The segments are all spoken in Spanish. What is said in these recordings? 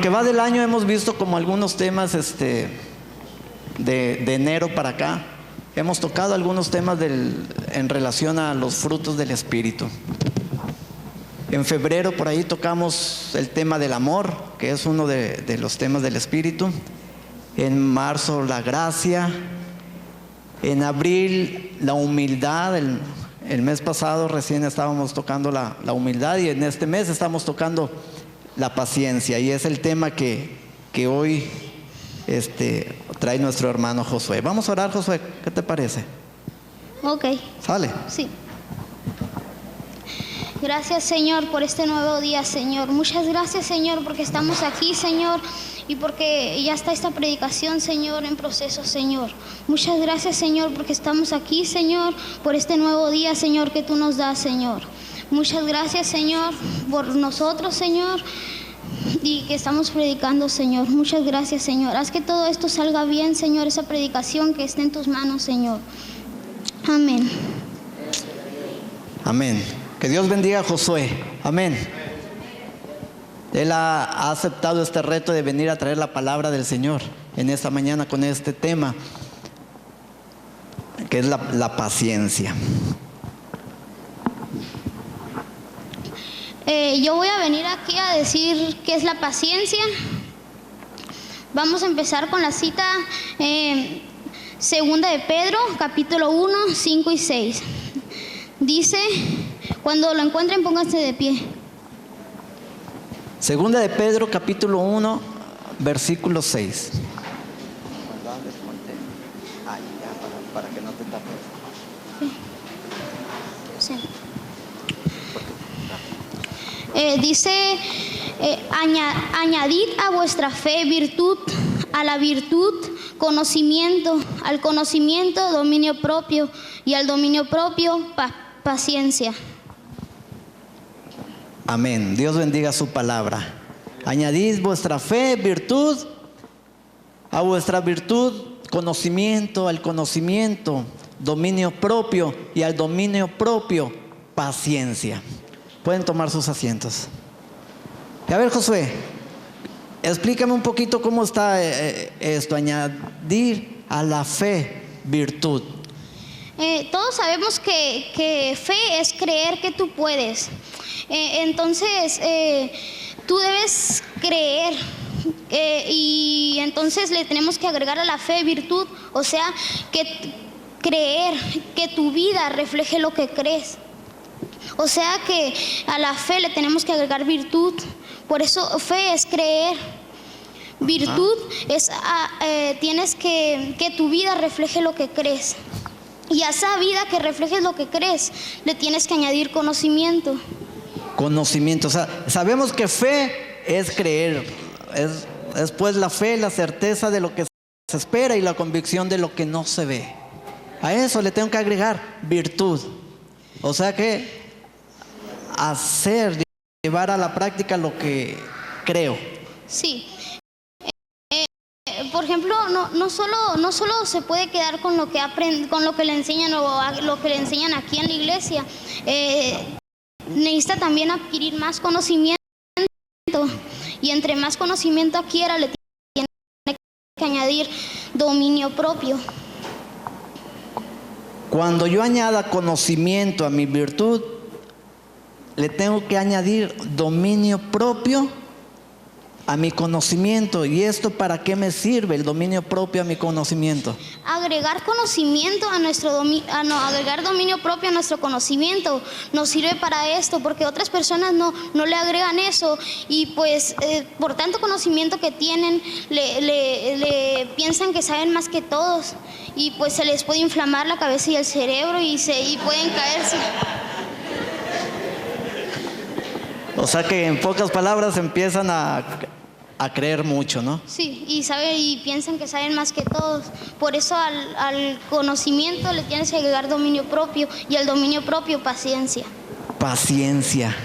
que va del año hemos visto como algunos temas de enero para acá. Hemos tocado algunos temas en relación a los frutos del Espíritu. En febrero por ahí tocamos el tema del amor, que es uno de los temas del Espíritu. En marzo la gracia. En abril la humildad. El mes pasado recién estábamos tocando la humildad, y en este mes estamos tocando la paciencia, y es el tema que hoy trae nuestro hermano Josué. Vamos a orar, Josué, ¿qué te parece? Ok. ¿Sale? Sí. Gracias, Señor, por este nuevo día, Señor. Muchas gracias, Señor, porque estamos aquí, Señor, y porque ya está esta predicación, Señor, en proceso, Señor. Muchas gracias, Señor, porque estamos aquí, Señor, por este nuevo día, Señor, que tú nos das, Señor. Muchas gracias, Señor, por nosotros, Señor, y que estamos predicando, Señor. Muchas gracias, Señor. Haz que todo esto salga bien, Señor, esa predicación que esté en tus manos, Señor. Amén. Amén. Que Dios bendiga a Josué. Amén. Él ha aceptado este reto de venir a traer la palabra del Señor en esta mañana con este tema, que es la paciencia. Yo voy a venir aquí a decir qué es la paciencia. Vamos a empezar con la cita, segunda de Pedro, capítulo 1, 5 y 6. Dice, cuando lo encuentren, pónganse de pie. Segunda de Pedro, capítulo 1, versículo 6. Para que no te tapes. Sí. Dice, añadid a vuestra fe virtud, a la virtud conocimiento, al conocimiento dominio propio, y al dominio propio paciencia. Amén. Dios bendiga su palabra. Añadid vuestra fe virtud, a vuestra virtud conocimiento, al conocimiento dominio propio, y al dominio propio paciencia. Pueden tomar sus asientos. A ver, Josué, explícame un poquito cómo está esto, añadir a la fe virtud. Todos sabemos que fe es creer que tú puedes. Entonces, tú debes creer, y entonces le tenemos que agregar a la fe virtud, o sea, que creer, que tu vida refleje lo que crees. O sea que a la fe le tenemos que agregar virtud. Por eso fe es creer. Virtud es tienes que tu vida refleje lo que crees. Y a esa vida que reflejes lo que crees, le tienes que añadir conocimiento. Conocimiento, o sea, sabemos que fe es creer. Es pues la fe, la certeza de lo que se espera y la convicción de lo que no se ve. A eso le tengo que agregar virtud. O sea que hacer, llevar a la práctica lo que creo. Sí. Por ejemplo, no solo se puede quedar con lo que con lo que le enseñan o lo que le enseñan aquí en la iglesia. Necesita también adquirir más conocimiento, y entre más conocimiento adquiera, le tiene que añadir dominio propio. Cuando yo añada conocimiento a mi virtud, le tengo que añadir dominio propio a mi conocimiento. ¿Y esto para qué me sirve el dominio propio a mi conocimiento? Agregar conocimiento a agregar dominio propio a nuestro conocimiento nos sirve para esto, porque otras personas no le agregan eso, y pues por tanto conocimiento que tienen, le piensan que saben más que todos, y pues se les puede inflamar la cabeza y el cerebro, y pueden caerse. O sea que en pocas palabras empiezan a creer mucho, ¿no? Sí, y piensan que saben más que todos. Por eso al conocimiento le tienes que agregar dominio propio, y al dominio propio paciencia. Paciencia.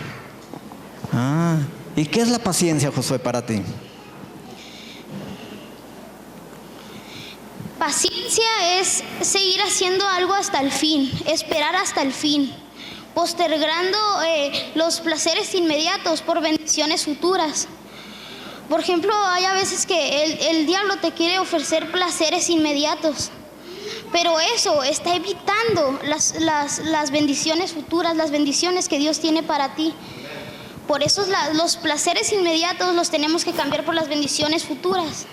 ¿Y qué es la paciencia, Josué, para ti? Paciencia es seguir haciendo algo hasta el fin, esperar hasta el fin, postergando los placeres inmediatos por bendiciones futuras. Por ejemplo, hay a veces que el diablo te quiere ofrecer placeres inmediatos, pero eso está evitando las bendiciones futuras, las bendiciones que Dios tiene para ti. Por eso los placeres inmediatos los tenemos que cambiar por las bendiciones futuras.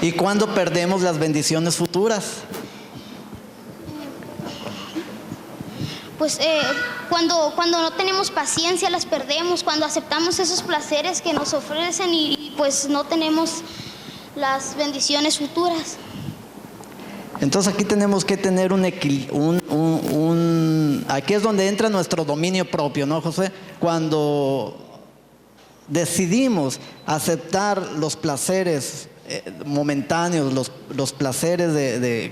¿Y cuándo perdemos las bendiciones futuras? Pues cuando no tenemos paciencia las perdemos, cuando aceptamos esos placeres que nos ofrecen y pues no tenemos las bendiciones futuras. Entonces aquí tenemos que tener aquí es donde entra nuestro dominio propio, ¿no, José? Cuando decidimos aceptar los placeres momentáneos, los placeres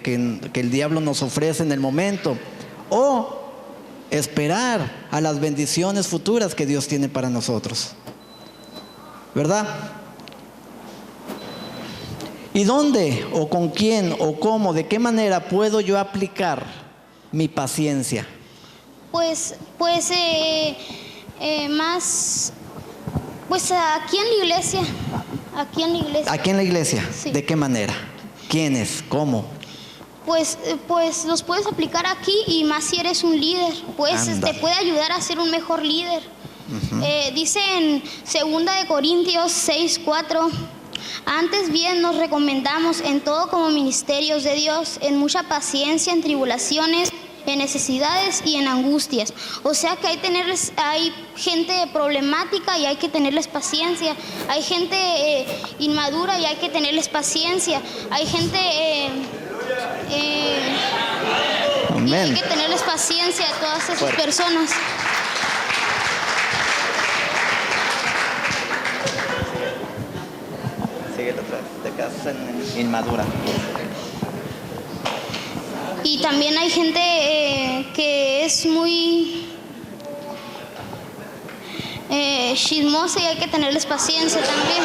que el diablo nos ofrece en el momento, o esperar a las bendiciones futuras que Dios tiene para nosotros, ¿verdad? ¿Y dónde o con quién o cómo, de qué manera puedo yo aplicar mi paciencia? Pues aquí en la iglesia. Aquí en la iglesia. Sí. Sí. ¿De qué manera? ¿Quiénes? ¿Cómo? Pues los puedes aplicar aquí, y más si eres un líder, pues te puede ayudar a ser un mejor líder. Dice en 2 de Corintios 6:4: antes bien nos recomendamos en todo como ministerios de Dios, en mucha paciencia, en tribulaciones, en necesidades y en angustias. O sea que hay gente problemática y hay que tenerles paciencia. Hay gente inmadura y hay que tenerles paciencia. Hay gente y hay que tenerles paciencia a todas esas personas. Sigue atrás, te quedas inmadura. Y también hay gente que es muy chismosa y hay que tenerles paciencia también.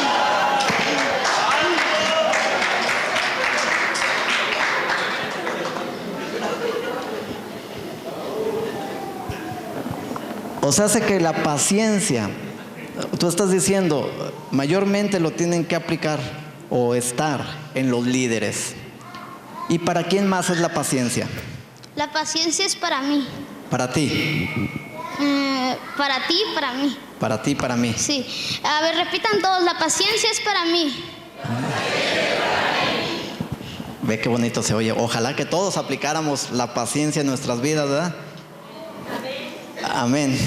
O sea, hace que la paciencia, tú estás diciendo, mayormente lo tienen que aplicar o estar en los líderes. ¿Y para quién más es la paciencia? La paciencia es para mí. Para ti. Para ti, para mí. Para ti, para mí. Sí. A ver, repitan todos, la paciencia es para mí. Ve qué bonito se oye. Ojalá que todos aplicáramos la paciencia en nuestras vidas, ¿verdad? Amén.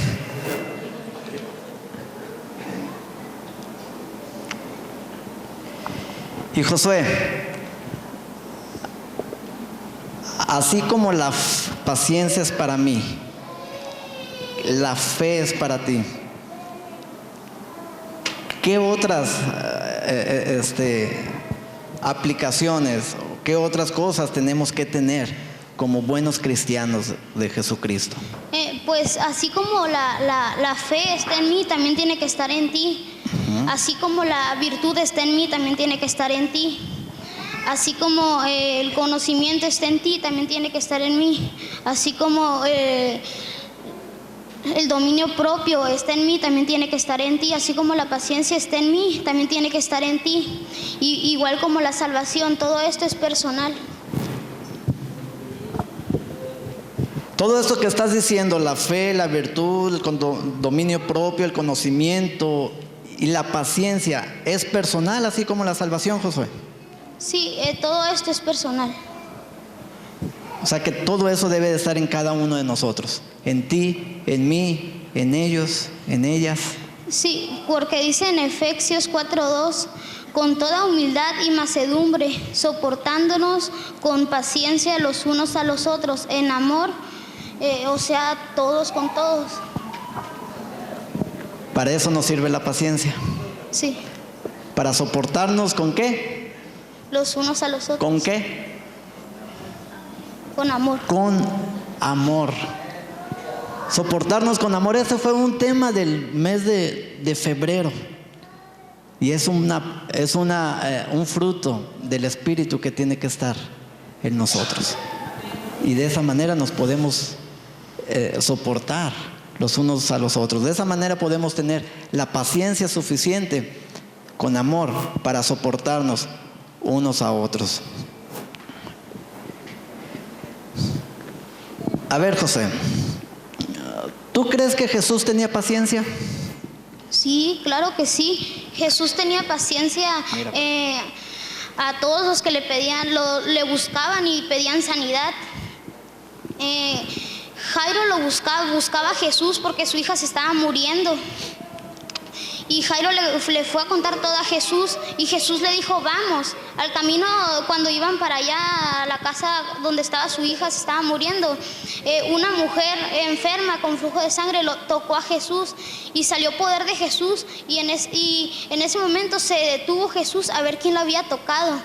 Y Josué, así como la paciencia es para mí, la fe es para ti, ¿qué otras aplicaciones, qué otras cosas tenemos que tener como buenos cristianos de Jesucristo? Pues así como la fe está en mí, también tiene que estar en ti. Así como la virtud está en mí, también tiene que estar en ti. Así como el conocimiento está en ti, también tiene que estar en mí. Así como el dominio propio está en mí, también tiene que estar en ti. Así como la paciencia está en mí, también tiene que estar en ti. Igual como la salvación, todo esto es personal. Todo esto que estás diciendo, la fe, la virtud, el dominio propio, el conocimiento y la paciencia, ¿es personal así como la salvación, Josué? Sí, todo esto es personal. O sea que todo eso debe de estar en cada uno de nosotros, en ti, en mí, en ellos, en ellas. Sí, porque dice en Efesios 4:2: con toda humildad y mansedumbre, soportándonos con paciencia los unos a los otros, en amor, o sea, todos con todos. Para eso nos sirve la paciencia. Sí. Para soportarnos, ¿con qué? Los unos a los otros. ¿Con qué? Con amor. Con amor. Soportarnos con amor. Ese fue un tema del mes de febrero. Y es un fruto del Espíritu que tiene que estar en nosotros. Y de esa manera nos podemos soportar los unos a los otros. De esa manera podemos tener la paciencia suficiente con amor para soportarnos unos a otros. A ver, José, ¿tú crees que Jesús tenía paciencia? Sí, claro que sí. Jesús tenía paciencia a todos los que le pedían, le buscaban y pedían sanidad. Jairo lo buscaba a Jesús porque su hija se estaba muriendo. Y Jairo le fue a contar todo a Jesús y Jesús le dijo, vamos. Al camino, cuando iban para allá a la casa donde estaba su hija, se estaba muriendo, una mujer enferma con flujo de sangre lo tocó a Jesús y salió poder de Jesús, y en ese momento se detuvo Jesús a ver quién lo había tocado.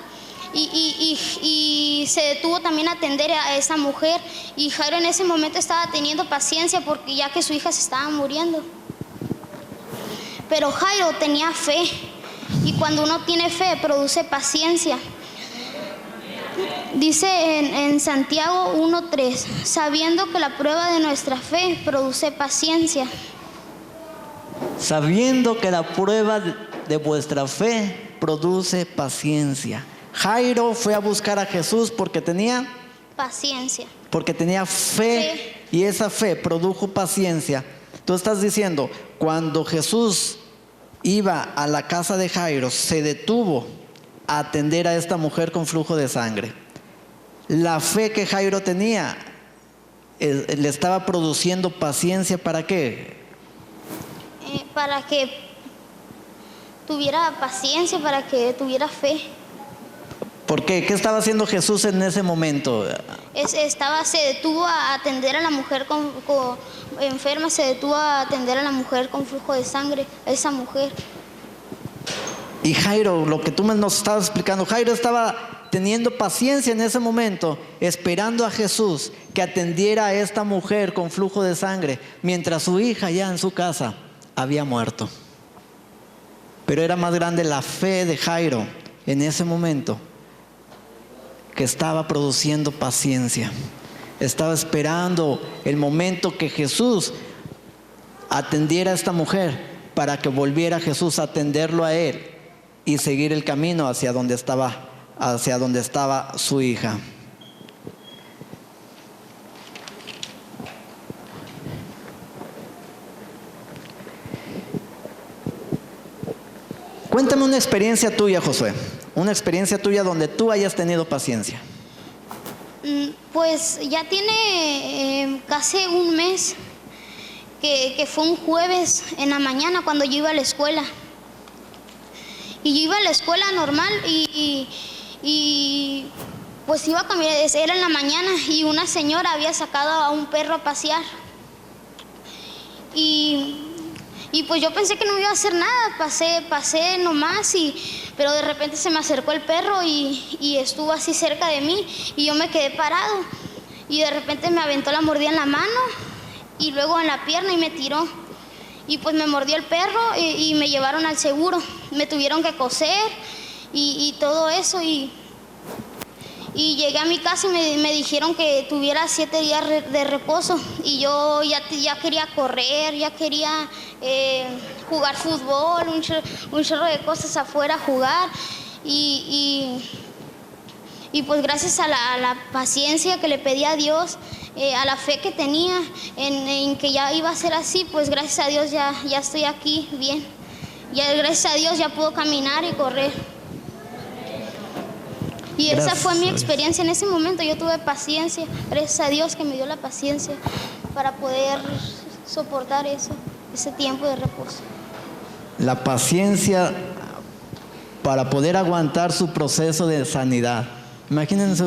Y se detuvo también a atender a esa mujer, y Jairo en ese momento estaba teniendo paciencia porque ya que su hija se estaba muriendo. Pero Jairo tenía fe, y cuando uno tiene fe produce paciencia. Dice en Santiago 1:3, sabiendo que la prueba de nuestra fe produce paciencia. Sabiendo que la prueba de vuestra fe produce paciencia. Jairo fue a buscar a Jesús porque tenía paciencia. Porque tenía fe. Y esa fe produjo paciencia. Tú estás diciendo, cuando Jesús iba a la casa de Jairo, se detuvo a atender a esta mujer con flujo de sangre. La fe que Jairo tenía le estaba produciendo paciencia. ¿Para qué? Para que tuviera paciencia, para que tuviera fe. ¿Por qué? ¿Qué estaba haciendo Jesús en ese momento? Se detuvo a atender a la mujer enferma, se detuvo a atender a la mujer con flujo de sangre, a esa mujer. Y Jairo, lo que tú nos estabas explicando, Jairo estaba teniendo paciencia en ese momento, esperando a Jesús que atendiera a esta mujer con flujo de sangre, mientras su hija ya en su casa había muerto. Pero era más grande la fe de Jairo en ese momento, que estaba produciendo paciencia. Estaba esperando el momento que Jesús atendiera a esta mujer para que volviera Jesús a atenderlo a él y seguir el camino hacia donde estaba su hija. Cuéntame una experiencia tuya, Josué. Una experiencia tuya donde tú hayas tenido paciencia. Pues ya tiene casi un mes que fue un jueves en la mañana cuando yo iba a la escuela. Y yo iba a la escuela normal y pues iba a caminar, era en la mañana, y una señora había sacado a un perro a pasear. Y pues yo pensé que no me iba a hacer nada, pasé nomás, pero de repente se me acercó el perro y estuvo así cerca de mí, y yo me quedé parado, y de repente me aventó la mordida en la mano y luego en la pierna y me tiró, y pues me mordió el perro y me llevaron al seguro, me tuvieron que coser y todo eso, y llegué a mi casa y me dijeron que tuviera 7 días de reposo, y yo ya quería correr, ya quería jugar fútbol, un chorro de cosas afuera, jugar, y pues gracias a la paciencia que le pedí a Dios, a la fe que tenía en que ya iba a ser así, pues gracias a Dios ya estoy aquí bien, ya gracias a Dios ya puedo caminar y correr. Y esa fue mi experiencia en ese momento. Yo tuve paciencia, gracias a Dios que me dio la paciencia para poder soportar ese tiempo de reposo. La paciencia para poder aguantar su proceso de sanidad. Imagínense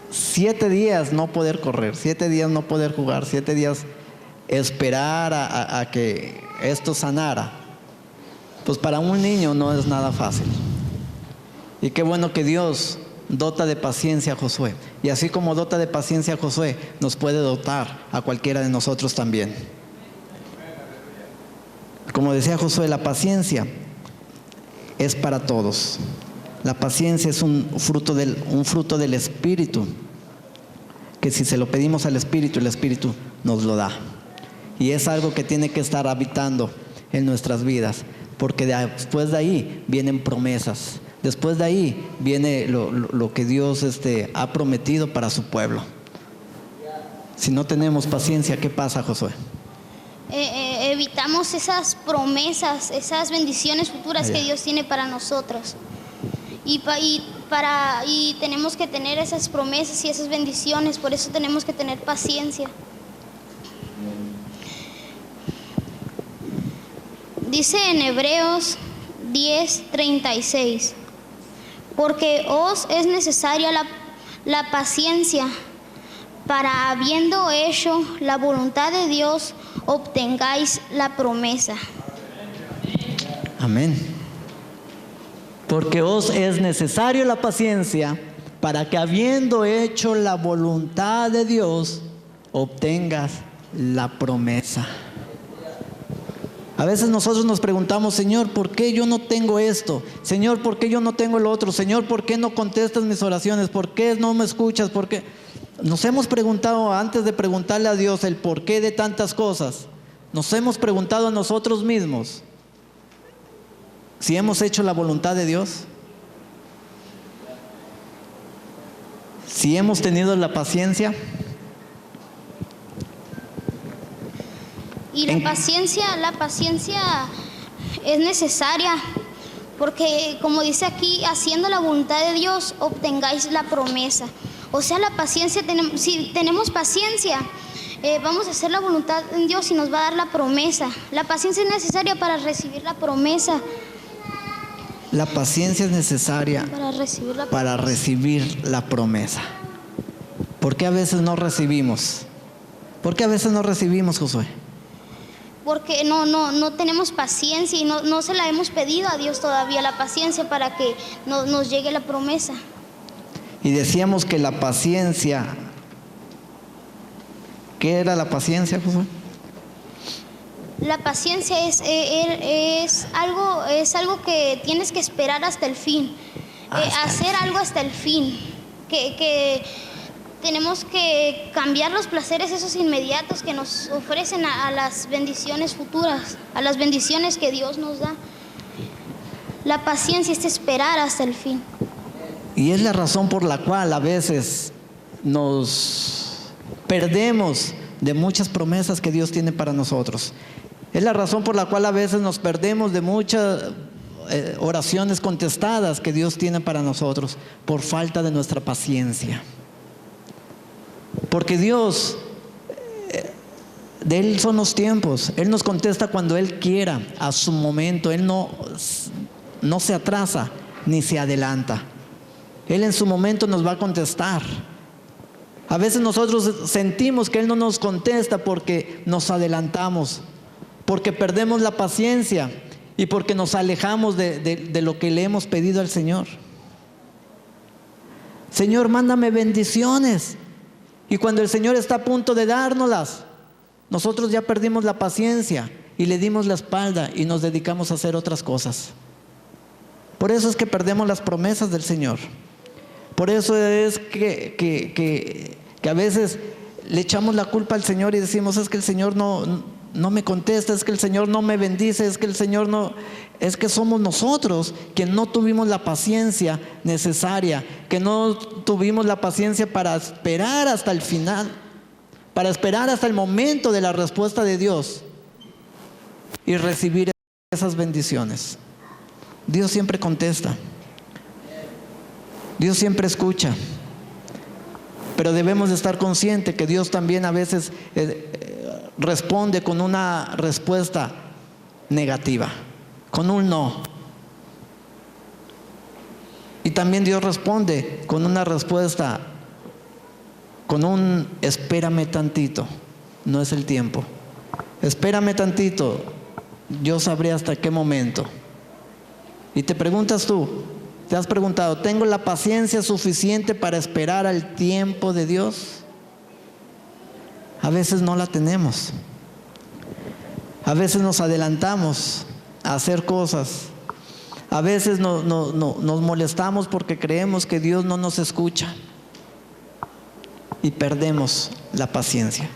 7 días no poder correr, 7 días no poder jugar, 7 días esperar a que esto sanara. Pues para un niño no es nada fácil. Y qué bueno que Dios dota de paciencia a Josué. Y así como dota de paciencia a Josué, nos puede dotar a cualquiera de nosotros también. Como decía Josué, la paciencia es para todos. La paciencia es un fruto del Espíritu, que si se lo pedimos al Espíritu, el Espíritu nos lo da. Y es algo que tiene que estar habitando en nuestras vidas, porque después de ahí vienen promesas. Después de ahí viene lo que Dios ha prometido para su pueblo. Si no tenemos paciencia, ¿qué pasa, Josué? Evitamos esas promesas, esas bendiciones futuras que Dios tiene para nosotros. Y tenemos que tener esas promesas y esas bendiciones, por eso tenemos que tener paciencia. Dice en Hebreos 10:36, porque os es necesaria la paciencia, para habiendo hecho la voluntad de Dios, obtengáis la promesa. Amén. Porque os es necesario la paciencia, para que habiendo hecho la voluntad de Dios, obtengas la promesa. A veces nosotros nos preguntamos: Señor, ¿por qué yo no tengo esto? Señor, ¿por qué yo no tengo el otro? Señor, ¿por qué no contestas mis oraciones? ¿Por qué no me escuchas? ¿Por qué? Nos hemos preguntado, antes de preguntarle a Dios el porqué de tantas cosas, nos hemos preguntado a nosotros mismos si hemos hecho la voluntad de Dios, si hemos tenido la paciencia. Y la paciencia es necesaria, porque como dice aquí, haciendo la voluntad de Dios, obtengáis la promesa. O sea, la paciencia, si tenemos paciencia, vamos a hacer la voluntad de Dios y nos va a dar la promesa. La paciencia es necesaria para recibir la promesa. La paciencia es necesaria para recibir la promesa. ¿Por qué a veces no recibimos? ¿Por qué a veces no recibimos, Josué? Porque no tenemos paciencia y no se la hemos pedido a Dios todavía, la paciencia para que nos llegue la promesa. Y decíamos que la paciencia, ¿qué era la paciencia, Josué? La paciencia es algo que tienes que esperar hasta el fin, hacer algo hasta el fin, que tenemos que cambiar los placeres esos inmediatos que nos ofrecen a las bendiciones futuras, a las bendiciones que Dios nos da. La paciencia es esperar hasta el fin. Y es la razón por la cual a veces nos perdemos de muchas promesas que Dios tiene para nosotros. Es la razón por la cual a veces nos perdemos de muchas oraciones contestadas que Dios tiene para nosotros, por falta de nuestra paciencia. Porque Dios, de Él son los tiempos. Él nos contesta cuando Él quiera, a su momento. Él no se atrasa ni se adelanta. Él en su momento nos va a contestar. A veces nosotros sentimos que Él no nos contesta porque nos adelantamos, porque perdemos la paciencia y porque nos alejamos de lo que le hemos pedido al Señor. Señor, mándame bendiciones. Y cuando el Señor está a punto de dárnoslas, nosotros ya perdimos la paciencia y le dimos la espalda y nos dedicamos a hacer otras cosas. Por eso es que perdemos las promesas del Señor. Por eso es que a veces le echamos la culpa al Señor y decimos: es que el Señor no me contesta, es que el Señor no me bendice, es que el Señor no... Es que somos nosotros que no tuvimos la paciencia necesaria, que no tuvimos la paciencia para esperar hasta el final, para esperar hasta el momento de la respuesta de Dios y recibir esas bendiciones. Dios siempre contesta. Dios siempre escucha, pero debemos de estar conscientes que Dios también a veces responde con una respuesta negativa, con un no. Y también Dios responde con una respuesta, con un espérame tantito, no es el tiempo. Espérame tantito, yo sabré hasta qué momento. Y te preguntas tú, ¿te has preguntado, ¿tengo la paciencia suficiente para esperar al tiempo de Dios? A veces no la tenemos. A veces nos adelantamos a hacer cosas. A veces nos molestamos porque creemos que Dios no nos escucha. Y perdemos la paciencia.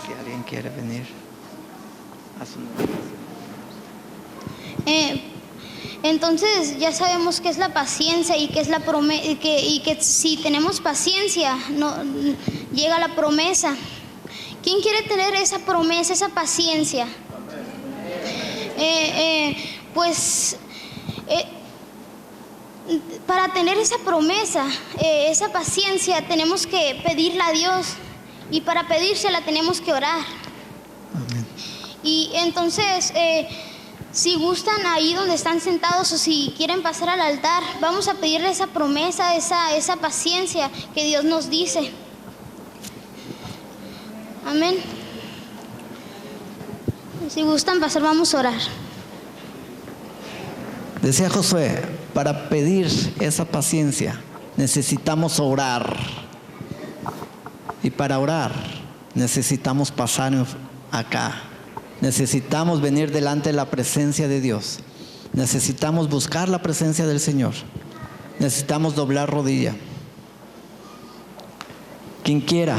Si alguien quiere venir a su Entonces ya sabemos qué es la paciencia y qué es la promesa, y que si tenemos paciencia llega la promesa. ¿Quién quiere tener esa promesa, esa paciencia? Para tener esa promesa, esa paciencia, tenemos que pedirla a Dios, y para pedírsela tenemos que orar. Amén. Y entonces, si gustan ahí donde están sentados, o si quieren pasar al altar, vamos a pedirle esa promesa, esa paciencia que Dios nos dice. Amén. Si gustan pasar, vamos a orar. Decía Josué, para pedir esa paciencia necesitamos orar. Y para orar necesitamos pasar acá. Necesitamos venir delante de la presencia de Dios. Necesitamos buscar la presencia del Señor. Necesitamos doblar rodilla. Quien quiera.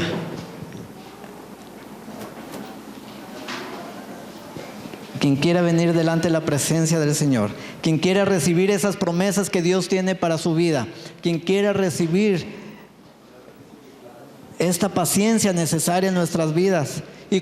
Quien quiera venir delante de la presencia del Señor, quien quiera recibir esas promesas que Dios tiene para su vida, quien quiera recibir esta paciencia necesaria en nuestras vidas, y